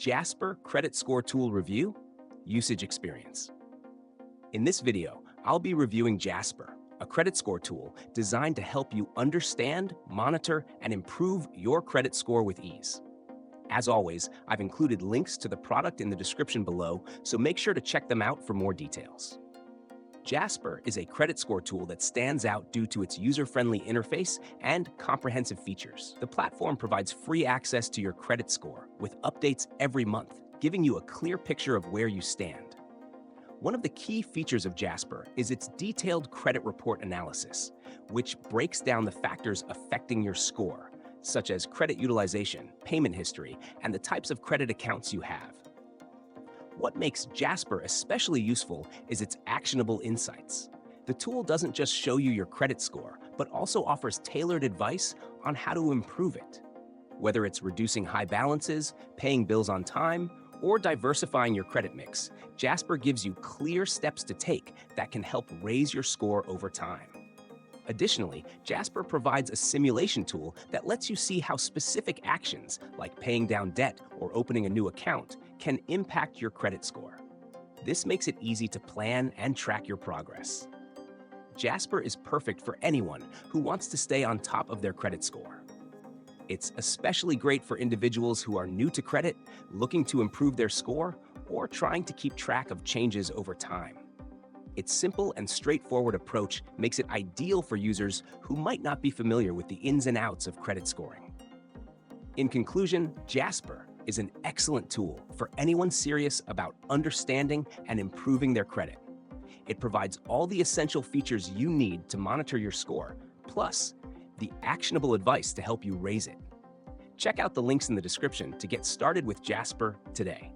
Jasper Credit Score Tool Review, Usage Experience. In this video, I'll be reviewing Jasper, a credit score tool designed to help you understand, monitor, and improve your credit score with ease. As always, I've included links to the product in the description below, so make sure to check them out for more details. Jasper is a credit score tool that stands out due to its user-friendly interface and comprehensive features. The platform provides free access to your credit score with updates every month, giving you a clear picture of where you stand. One of the key features of Jasper is its detailed credit report analysis, which breaks down the factors affecting your score, such as credit utilization, payment history, and the types of credit accounts you have. What makes Jasper especially useful is its actionable insights. The tool doesn't just show you your credit score, but also offers tailored advice on how to improve it. Whether it's reducing high balances, paying bills on time, or diversifying your credit mix, Jasper gives you clear steps to take that can help raise your score over time. Additionally, Jasper provides a simulation tool that lets you see how specific actions, like paying down debt or opening a new account, can impact your credit score. This makes it easy to plan and track your progress. Jasper is perfect for anyone who wants to stay on top of their credit score. It's especially great for individuals who are new to credit, looking to improve their score, or trying to keep track of changes over time. Its simple and straightforward approach makes it ideal for users who might not be familiar with the ins and outs of credit scoring. In conclusion, Jasper is an excellent tool for anyone serious about understanding and improving their credit. It provides all the essential features you need to monitor your score, plus the actionable advice to help you raise it. Check out the links in the description to get started with Jasper today.